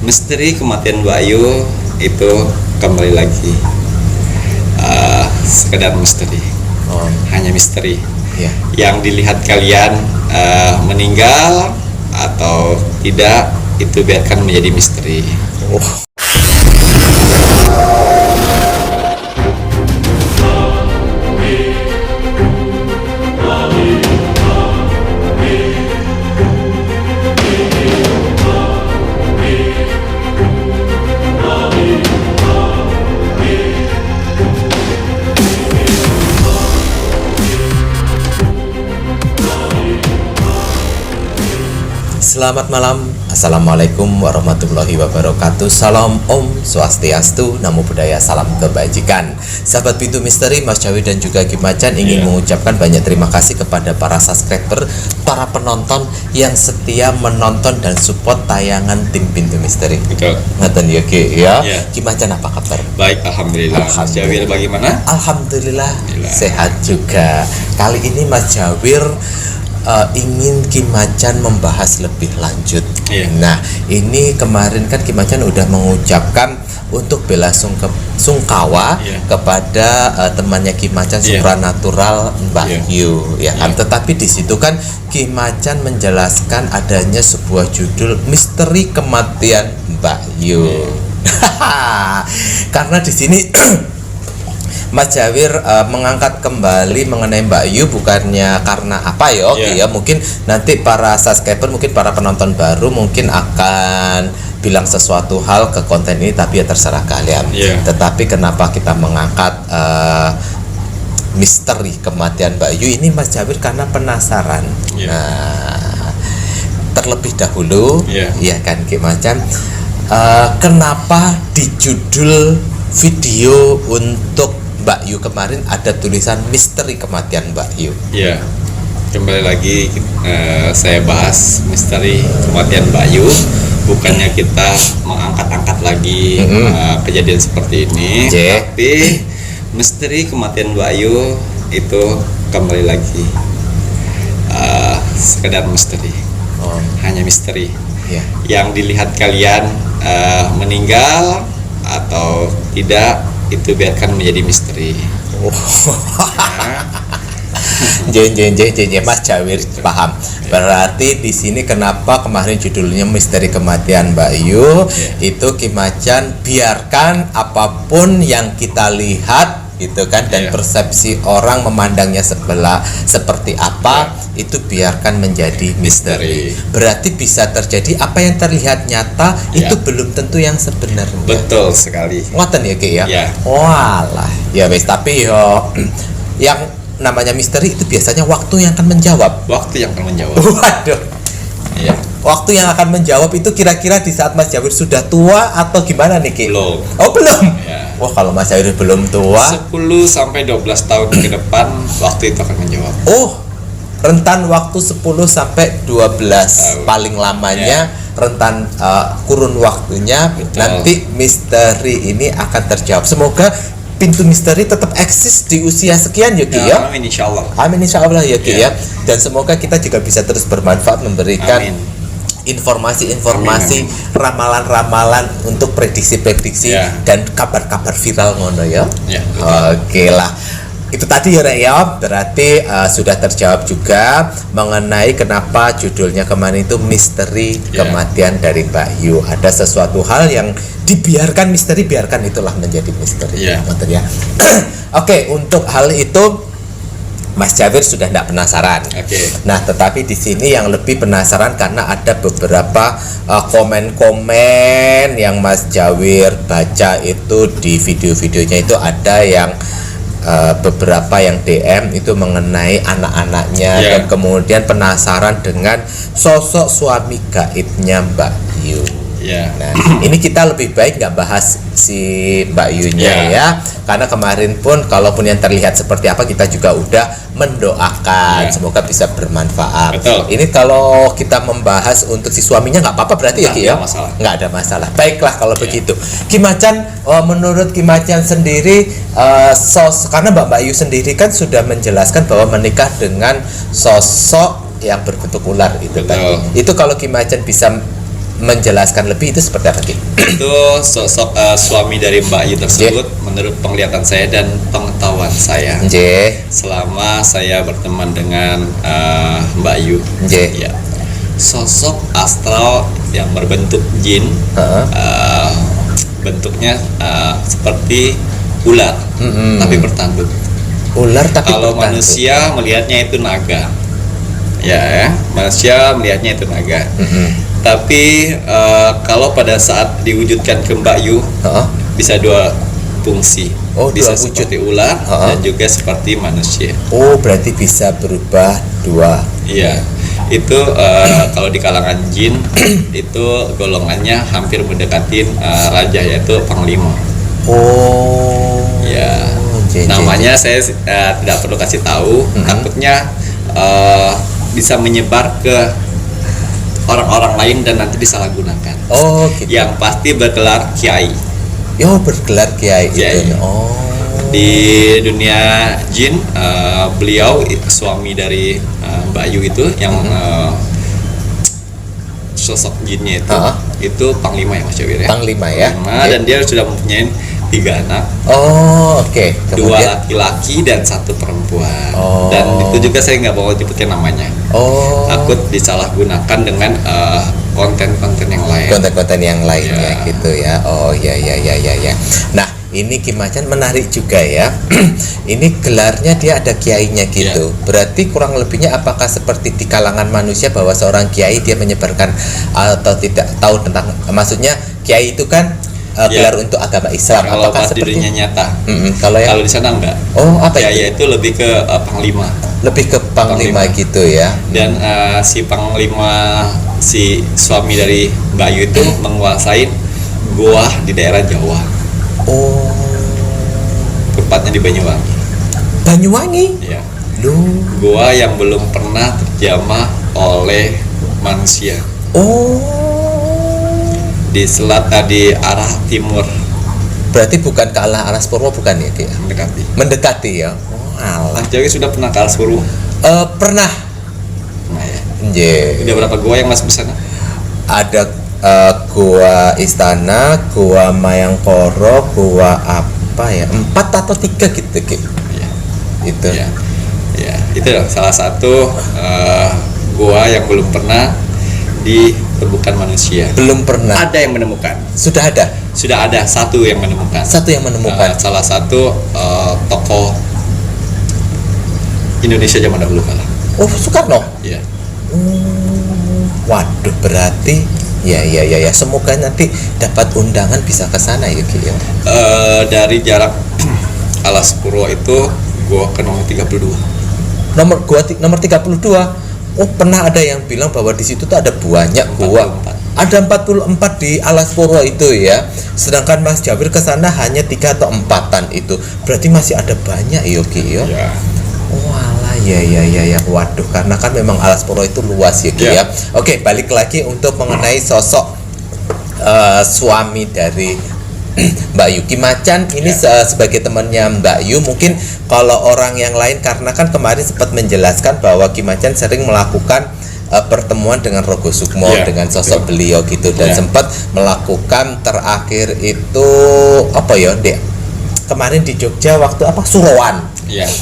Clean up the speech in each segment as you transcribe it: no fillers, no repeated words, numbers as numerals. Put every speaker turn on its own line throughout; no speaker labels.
Misteri kematian Mbak Ayu itu kembali lagi sekedar misteri, hanya misteri. Yang dilihat kalian meninggal atau tidak itu biarkan menjadi misteri.
Selamat malam, Assalamualaikum warahmatullahi wabarakatuh. Salam Om Swastiastu, Namo Buddhaya, salam kebajikan. Sahabat Pintu Misteri, Mas Jawi dan juga Kim Macan ingin mengucapkan banyak terima kasih kepada para subscriber, para penonton yang setia menonton dan support tayangan tim Pintu Misteri.
Betul.
Ngaten ya Ki ya. Kim Macan apa kabar?
Baik, alhamdulillah. Mas Jawir bagaimana?
Alhamdulillah sehat juga. Kali ini Mas Jawir ingin Kim Macan membahas lebih lanjut. Nah, ini kemarin kan Kim Macan udah mengucapkan untuk bela sungkawa kepada temannya Kim Macan supranatural Mbak Yu, ya kan. Tetapi di situ kan Kim Macan menjelaskan adanya sebuah judul misteri kematian Mbak Yu. Karena di sini Mas Jawir mengangkat kembali mengenai Mbak Yu bukannya karena apa ya, mungkin nanti para subscriber, mungkin para penonton baru mungkin akan bilang sesuatu hal ke konten ini, tapi ya terserah kalian. Tetapi kenapa kita mengangkat misteri kematian Mbak Yu ini, Mas Jawir, karena penasaran. Nah, terlebih dahulu ya kan Kim Macan, kenapa di judul video untuk Mbak Yu kemarin ada tulisan misteri kematian Mbak Yu?
Ya, kembali lagi saya bahas misteri kematian Mbak Yu. Bukannya kita mengangkat-angkat lagi kejadian seperti ini, tapi misteri kematian Mbak Yu itu kembali lagi sekedar misteri, hanya misteri. Yang dilihat kalian meninggal atau tidak itu biarkan menjadi misteri.
Mas Jawir paham. Berarti di sini kenapa kemarin judulnya misteri kematian Mbak Yu itu Kim Macan biarkan apapun yang kita lihat gitu kan, dan persepsi orang memandangnya seperti apa itu biarkan menjadi misteri. Berarti bisa terjadi apa yang terlihat nyata itu belum tentu yang sebenarnya.
Betul sekali.
Ngoten ya Ki ya. Walah, ya wes, tapi yo yang namanya misteri itu biasanya waktu yang akan menjawab.
Waktu yang akan menjawab.
Waduh. Waktu yang akan menjawab itu kira-kira di saat Mas Jawir sudah tua atau gimana nih Ki?
Belum.
Oh belum? Wah, kalau Mas Jawir belum tua
10 sampai 12 tahun ke depan waktu itu akan menjawab.
Oh, rentan waktu 10 sampai 12 paling lamanya rentan kurun waktunya. Nanti misteri ini akan terjawab. Semoga Pintu Misteri tetap eksis di usia sekian ya Ki ya.
Amin insyaallah.
Amin insyaallah ya Ki ya. Dan semoga kita juga bisa terus bermanfaat memberikan informasi-informasi, ramalan-ramalan untuk prediksi-prediksi dan kabar-kabar viral ngono ya. Oke lah. Itu tadi ya Rek ya. Berarti sudah terjawab juga mengenai kenapa judulnya kemarin itu misteri kematian dari Mbak Yu. Ada sesuatu hal yang dibiarkan misteri, biarkan itulah menjadi misteri. Oke, untuk hal itu Mas Jawir sudah tidak penasaran. Nah, tetapi di sini yang lebih penasaran karena ada beberapa komen-komen yang Mas Jawir baca itu di video-videonya itu ada yang beberapa yang DM itu mengenai anak-anaknya dan kemudian penasaran dengan sosok suami gaibnya Mbak Yu. Nah, ini kita lebih baik nggak bahas si Mbak Yunya ya, karena kemarin pun kalaupun yang terlihat seperti apa kita juga udah mendoakan semoga bisa bermanfaat. Ini kalau kita membahas untuk si suaminya nggak apa-apa berarti ya Ki ya? Nggak ada masalah. Baiklah kalau begitu. Kim Macan, menurut Kim Macan sendiri, karena Mbak Yu sendiri kan sudah menjelaskan bahwa menikah dengan sosok yang berbentuk ular itu tadi. Itu kalau Kim Macan bisa menjelaskan lebih itu seperti apa, Ki?
Itu sosok suami dari Mbak Yu tersebut menurut penglihatan saya dan pengetahuan saya selama saya berteman dengan Mbak Yu. Ya. Sosok astral yang berbentuk jin, bentuknya seperti ular, tapi bertanduk.
Ular tapi
kalau manusia melihatnya itu naga, ya, manusia melihatnya itu naga. Tapi kalau pada saat diwujudkan ke Mbak Yu, bisa dua fungsi, bisa seperti ular dan juga seperti manusia.
Oh, berarti bisa berubah dua.
Iya, itu kalau di kalangan jin itu golongannya hampir mendekatin raja, yaitu panglima.
Oh,
ya, namanya saya tidak perlu kasih tahu, takutnya bisa menyebar ke orang-orang lain dan nanti disalahgunakan.
Oh, gitu.
Yang pasti bergelar kiai.
Yo, bergelar kiai. Itu. Oh.
Di dunia jin, beliau suami dari Mbak Yu itu yang sosok jinnya itu panglima ya Mas Jawir ya.
Panglima ya.
Dan dia sudah mempunyai 3 anak.
Oh, oke.
2 laki-laki dan 1 perempuan. Dan itu juga saya nggak mau nyebutin namanya. Takut disalahgunakan dengan konten-konten yang lain.
Konten-konten yang lainnya gitu ya. Oh ya. Nah, ini Ki Macan menarik juga ya. Ini gelarnya dia ada kiainya gitu. Berarti kurang lebihnya apakah seperti di kalangan manusia bahwa seorang kiai dia menyebarkan atau tidak tahu tentang, maksudnya kiai itu kan gelar untuk agama Islam.
Kalau
apakah seperti
dirinya nyata.
Kalau
di sana enggak.
Apa
kiai itu lebih ke panglima.
Lebih ke panglima gitu ya.
Dan si panglima, si suami dari Mbak Yu itu menguasai goa di daerah Jawa. Tepatnya di Banyuwangi.
Banyuwangi?
Ya. Goa yang belum pernah terjamah oleh manusia. Di di arah timur.
Berarti bukan ke arah Purwo, bukan ya, Ki? Mendekati ya.
Mas Jawi sudah pernah ke Purwo?
Pernah.
Nah ya. Udah berapa goa yang masuk di sana?
Ada Goa Istana, Goa Mayangkoro, Goa apa ya? 4 atau 3 gitu, Ki. Itu. Ya, itu
salah satu goa yang belum pernah ditemukan manusia.
Belum pernah.
Ada yang menemukan.
Sudah ada.
Sudah ada 1 yang menemukan.
1 yang menemukan.
Salah satu tokoh Indonesia zaman dahulu kala.
Soekarno.
Iya.
Waduh, berarti ya. Semoga nanti dapat undangan bisa ke sana ya, Ki.
Dari jarak Alas Purwo itu gua ke nomor 32.
Nomor 32. Pernah ada yang bilang bahwa di situ tuh ada banyak gua. Ada 44 di Alas Purwo itu ya. Sedangkan Mas Jawir ke sana hanya 3 atau 4-an itu. Berarti masih ada banyak ya, Ki ya. Walah, ya. Waduh, karena kan memang Alas Purwo itu luas ya, Ki ya. Oke, balik lagi untuk mengenai sosok suami dari Mbak Yu. Ki Macan ini sebagai temannya Mbak Yu, mungkin kalau orang yang lain, karena kan kemarin sempat menjelaskan bahwa Ki Macan sering melakukan pertemuan dengan Rogo Sukmo dengan sosok beliau gitu, dan sempat melakukan terakhir itu apa ya, kemarin di Jogja waktu Suroan.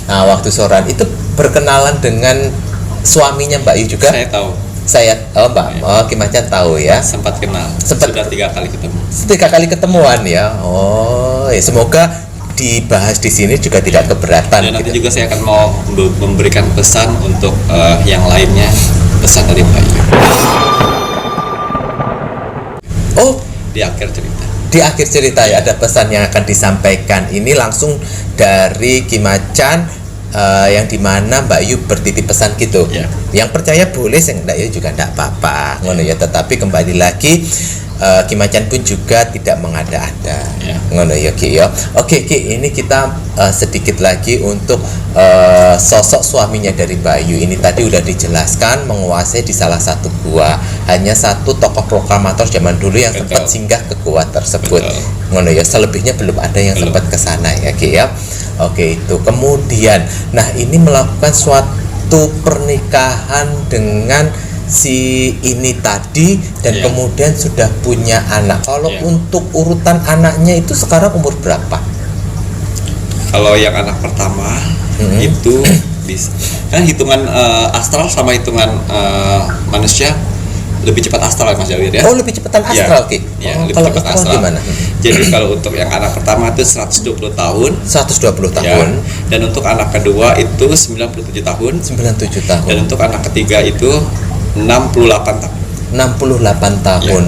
Nah, waktu Suroan itu berkenalan dengan suaminya Mbak Yu juga.
Saya tahu.
Ki Macan tahu ya.
Sempat kenal. Sudah 3 kali ketemu.
3 kali ketemuan ya. Ya, semoga dibahas di sini juga tidak keberatan.
Dan nanti juga saya akan mau memberikan pesan untuk yang lainnya, pesan dari Mbak Yu. Di akhir cerita.
Di akhir cerita ya ada pesan yang akan disampaikan. Ini langsung dari Ki Macan. Yang dimana Mbak Yu bertitip pesan gitu. Yang percaya boleh, yang enggak ya juga enggak apa-apa, ngono ya. Tetapi kembali lagi Ki Macan pun juga tidak mengada-ada, ngono ya, Ki ya. Oke, Ki, ini kita sedikit lagi untuk sosok suaminya dari Mbak Yu. Ini tadi udah dijelaskan menguasai di salah satu gua. Hanya 1 tokoh proklamator zaman dulu yang sempat singgah ke gua tersebut. Ngono ya, selebihnya belum ada yang sempat ke sana ya, Ki ya. Oke, itu. Kemudian, nah ini melakukan suatu pernikahan dengan si ini tadi dan kemudian sudah punya anak. Kalau untuk urutan anaknya itu sekarang umur berapa?
Kalau yang anak pertama itu kan hitungan astral sama hitungan manusia lebih cepat astral Mas Jawir ya.
Oh, lebih cepetan astral Ki.
Lebih
kalau
cepat astral
gimana?
Jadi kalau untuk yang anak pertama itu 120 tahun.
120 tahun.
Dan untuk anak kedua itu 97 tahun.
97 tahun.
Dan untuk anak ketiga itu 68 tahun.
68 tahun.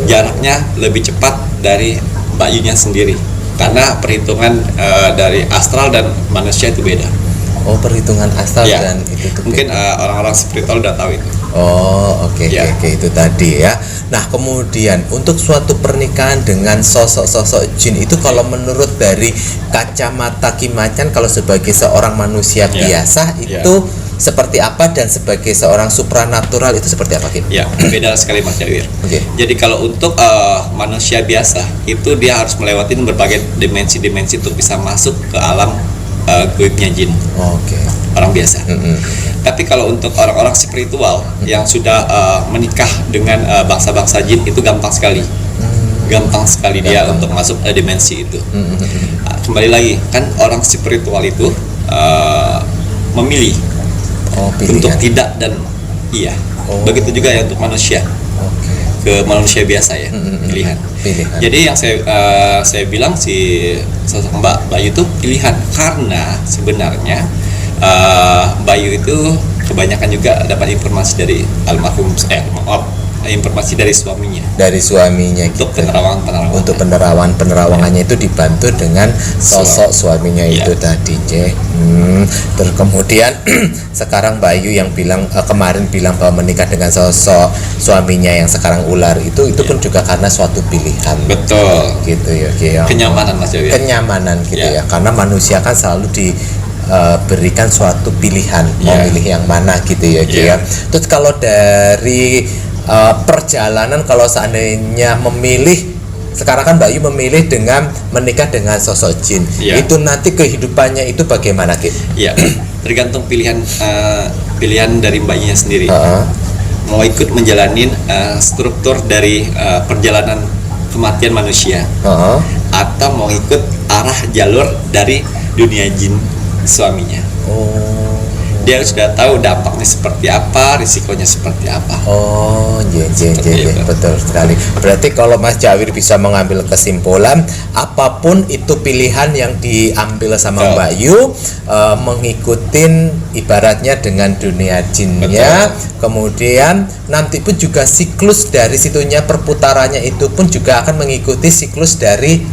Jaraknya lebih cepat dari bayinya sendiri. Karena perhitungan dari astral dan manusia itu beda.
Oh, perhitungan astral dan itu tuh.
Mungkin orang-orang spiritual udah tahu itu.
Oh, oke, itu tadi ya. Nah, kemudian untuk suatu pernikahan dengan sosok-sosok jin itu kalau menurut dari kacamata Ki Macan, kalau sebagai seorang manusia biasa itu seperti apa, dan sebagai seorang supranatural itu seperti apa Ki?
Ya, beda sekali Mas Jawir. Jadi kalau untuk manusia biasa itu dia harus melewati berbagai dimensi-dimensi untuk bisa masuk ke alam goibnya jin. Orang biasa. Tapi kalau untuk orang-orang spiritual yang sudah menikah dengan bangsa-bangsa jin itu gampang sekali. Gampang sekali dia untuk masuk dimensi itu. Kembali lagi, kan orang spiritual itu memilih untuk tidak dan iya. Begitu juga ya untuk manusia. Ke manusia biasa ya, pilihan. Jadi yang saya bilang si sosok Mbak Bayu itu pilihan, karena sebenarnya Bayu itu kebanyakan juga dapat informasi dari almarhum informasi dari suaminya. Dari suaminya untuk gitu. Untuk
penerawangannya itu dibantu dengan sosok suaminya itu tadi, Terus kemudian sekarang Bayu yang bilang kemarin bilang bahwa menikah dengan sosok suaminya yang sekarang ular itu pun juga karena suatu pilihan.
Betul.
Gitu ya.
Kenyamanan Mas Jawi.
Kenyamanan gitu ya. Karena manusia kan selalu diberikan suatu pilihan mau milih yang mana gitu ya. Terus kalau dari perjalanan, kalau seandainya memilih sekarang kan Bayu memilih dengan menikah dengan sosok jin, itu nanti kehidupannya itu bagaimana Ki?
Iya, tergantung pilihan dari Bayinya sendiri. Mau ikut menjalani struktur dari perjalanan kematian manusia, atau mau ikut arah jalur dari dunia jin suaminya. Dia sudah tahu dampaknya seperti apa, risikonya seperti apa.
Betul sekali. Berarti kalau Mas Jawir bisa mengambil kesimpulan, apapun itu pilihan yang diambil sama Bayu, mengikutin ibaratnya dengan dunia jinnya, kemudian nanti pun juga siklus dari situnya, perputarannya itu pun juga akan mengikuti siklus dari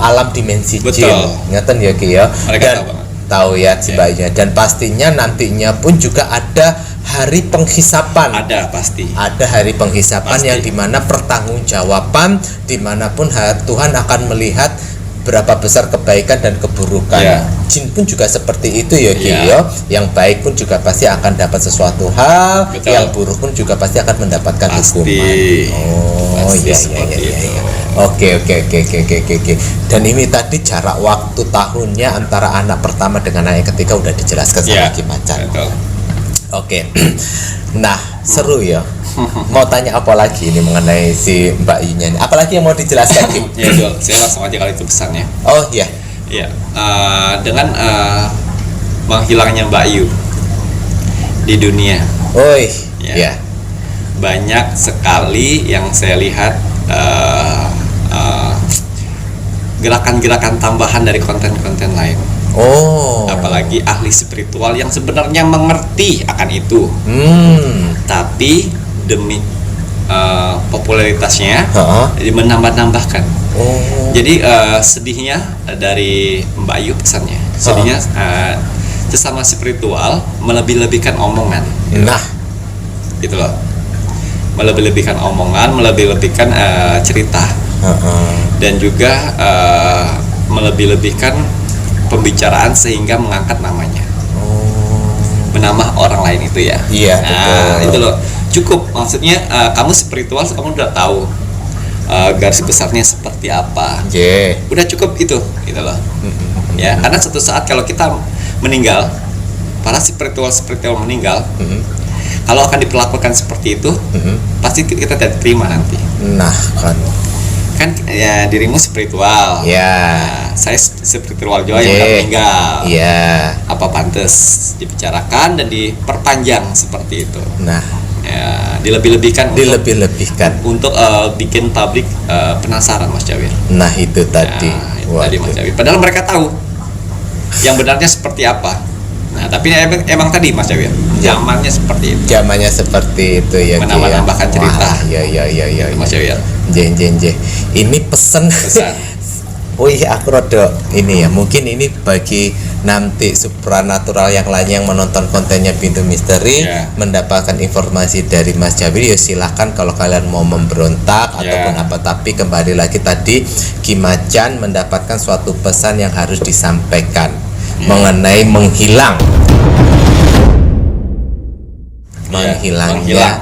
alam dimensi jin. Ngeten ya Ki ya. Dan tahu ya si Bayunya, dan pastinya nantinya pun juga ada hari penghisapan.
Ada pasti.
Ada hari penghisapan yang dimana pertanggungjawaban, dimanapun Tuhan akan melihat berapa besar kebaikan dan keburukan. Jin pun juga seperti itu ya Ki ya. Yang baik pun juga pasti akan dapat sesuatu hal, yang buruk pun juga pasti akan mendapatkan hukuman. Iya. Oke. Dan ini tadi jarak waktu tahunnya antara anak pertama dengan anak ketiga udah dijelaskan sama Ki Macan. Oke. Nah, seru ya. Mau tanya apa lagi ini mengenai si Mbak Yunya ini? Apalagi yang mau dijelaskan Ki?
Saya langsung aja kalau itu pesannya. Iya. Dengan menghilangnya Mbak Yu di dunia. Banyak sekali yang saya lihat gerakan-gerakan tambahan dari konten-konten lain. Apalagi ahli spiritual yang sebenarnya mengerti akan itu, tapi demi popularitasnya jadi menambah-nambahkan. Jadi sedihnya dari Mbak Yu pesannya, sedihnya sesama spiritual melebih-lebihkan omongan. Gitu loh, melebih-lebihkan omongan, melebih-lebihkan cerita, dan juga melebih-lebihkan pembicaraan sehingga mengangkat namanya, menambah orang lain itu ya. Itu loh, cukup. Maksudnya kamu spiritual, kamu udah tahu garis besarnya seperti apa. Udah cukup itu, gitu loh. Karena suatu saat kalau kita meninggal, para spiritual meninggal, Kalau akan diperlakukan seperti itu, pasti kita tidak terima nanti.
Nah,
kan ya dirimu spiritual. Nah, saya spiritual juga yang udah meninggal. Apa pantas dibicarakan dan diperpanjang seperti itu?
Nah,
ya dilebih-lebihkan untuk bikin publik penasaran, Mas Jawir.
Nah, itu tadi.
Tadi Mas Jawir. Padahal mereka tahu yang benarnya seperti apa. Nah, tapi emang tadi Mas Jawir, zamannya seperti itu.
Zamannya seperti itu ya.
Menambah-nambahkan cerita.
Ya.
Mas Jawir.
Ini pesan. Wih, aku rada ini ya. Mungkin ini bagi nanti supranatural yang lain yang menonton kontennya Pintu Misteri, mendapatkan informasi dari Mas Jawir, ya silakan kalau kalian mau memberontak ataupun apa. Tapi kembali lagi tadi Ki Macan mendapatkan suatu pesan yang harus disampaikan mengenai menghilangnya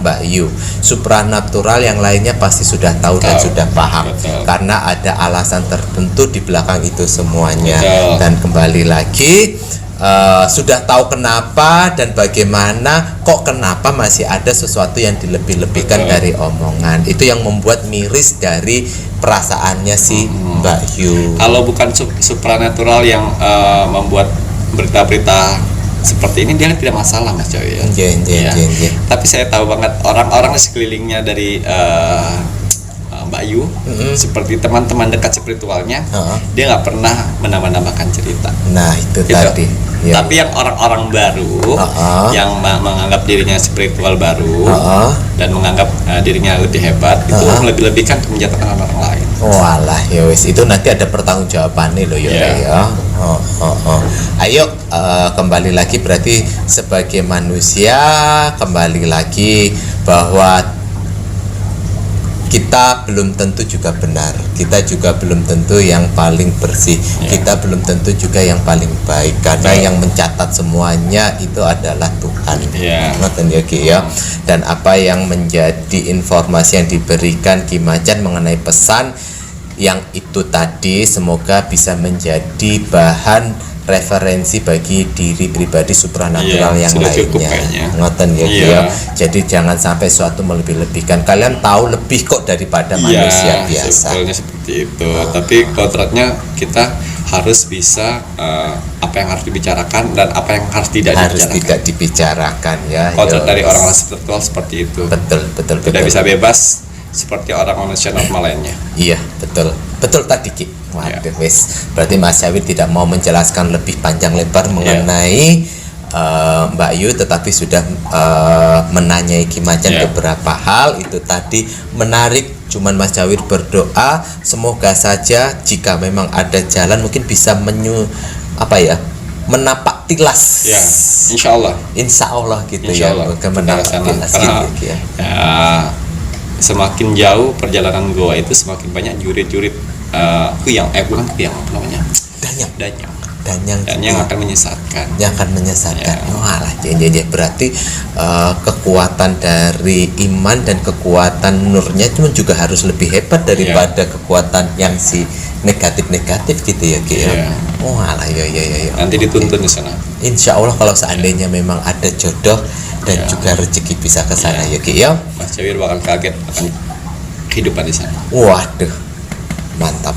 Mbak Yu. Supranatural yang lainnya pasti sudah tahu dan sudah paham. Karena ada alasan tertentu di belakang itu semuanya. Dan kembali lagi sudah tahu kenapa dan bagaimana, kok kenapa masih ada sesuatu yang dilebih-lebihkan dari omongan. Itu yang membuat miris dari perasaannya si Mbak Yu.
Kalau bukan supranatural yang membuat berita-berita seperti ini, dia tidak masalah, Mas Joy. Tapi saya tahu banget orang-orang di sekelilingnya dari Mbak Yu, seperti teman-teman dekat spiritualnya, dia nggak pernah menambah-nambahkan cerita.
Nah, itu gitu. Tadi.
Tapi yang orang-orang baru, yang menganggap dirinya spiritual baru dan menganggap dirinya lebih hebat, itu lebih-lebihkan untuk menjatuhkan orang lain.
Walah, ya wis, itu nanti ada pertanggungjawabannya loh ya. Ayo kembali lagi, berarti sebagai manusia kembali lagi bahwa kita belum tentu juga benar, kita juga belum tentu yang paling bersih, kita belum tentu juga yang paling baik, karena yang mencatat semuanya itu adalah Tuhan. Dan apa yang menjadi informasi yang diberikan Ki Macan mengenai pesan yang itu tadi, semoga bisa menjadi bahan referensi bagi diri pribadi supranatural yang lainnya. Ngoten ya. Jadi jangan sampai suatu melebih-lebihkan. Kalian tahu lebih kok daripada manusia biasa.
Sebetulnya seperti itu. Tapi kodratnya kita harus bisa apa yang harus dibicarakan dan apa yang harus tidak
dibicarakan ya.
Kodrat dari orang spiritual seperti itu.
Betul.
Tidak bisa bebas seperti orang manusia normal lainnya.
Iya, betul tadi Ki. Waduh, wis. Berarti Mas Jawir tidak mau menjelaskan lebih panjang lebar mengenai Mbak Yu, tetapi sudah menanyai Ki Macan beberapa hal. Itu tadi menarik. Cuman Mas Jawir berdoa semoga saja jika memang ada jalan mungkin bisa menapak tilas. Insya Allah gitu. Menapak tilas gitu ya.
Semakin jauh perjalanan goa itu semakin banyak jurit-jurit bukan kuyang, apa namanya? Danyang yang akan menyesatkan.
Berarti kekuatan dari iman dan kekuatan nurnya cuma juga harus lebih hebat daripada kekuatan yang si negatif gitu ya Ki ya.
Nanti dituntun di sana.
Insya Allah kalau seandainya memang ada jodoh dan juga rezeki bisa ke sana ya Ki ya.
Mas Jawir bakal kaget akan kehidupan di sana.
Waduh, mantap.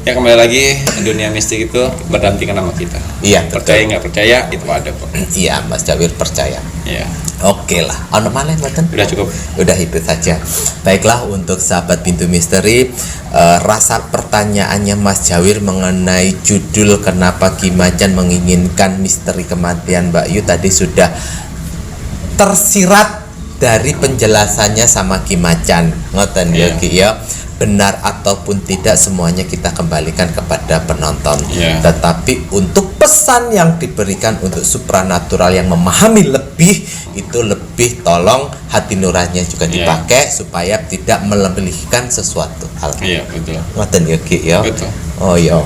Ya kembali lagi, dunia mistik itu berdampingan sama kita.
Iya,
percaya nggak percaya itu ada kok.
Iya, Mas Jawir percaya.
Iya.
Oke lah. Ono malih mboten?
Udah cukup.
Udah itu saja. Baiklah, untuk sahabat Pintu Misteri, rasa pertanyaannya Mas Jawir mengenai judul kenapa Ki Macan menginginkan misteri kematian Mbak Yu tadi sudah tersirat dari penjelasannya sama Ki Macan. Ngoten ya Ki ya. Benar ataupun tidak semuanya kita kembalikan kepada penonton. Tetapi untuk pesan yang diberikan untuk supranatural yang memahami lebih, itu lebih tolong hati nuraninya juga dipakai supaya tidak melebihkan sesuatu hal.
Iya, betul.
Ngoten ya Ki ya.
Betul.
Oh ya.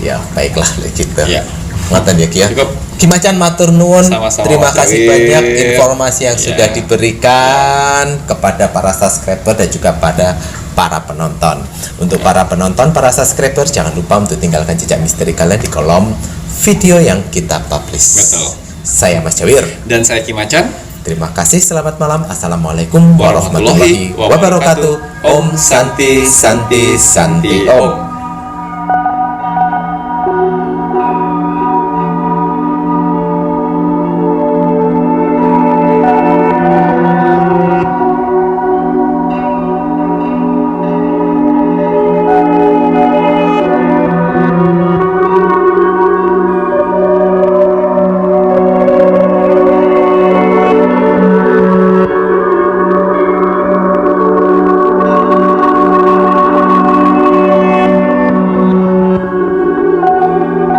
Ya, baiklah gitu.
Iya.
Ngoten ya Ki ya. Ki Macan matur nuwun. Terima kasih banyak informasi yang sudah diberikan kepada para subscriber dan juga pada para penonton. Untuk para penonton, para subscriber, jangan lupa untuk tinggalkan jejak misteri kalian di kolom video yang kita publish.
Betul.
Saya Mas Jawir.
Dan saya Kimacan.
Terima kasih, selamat malam. Assalamualaikum warahmatullahi wabarakatuh. Om Santi Santi Santi Om.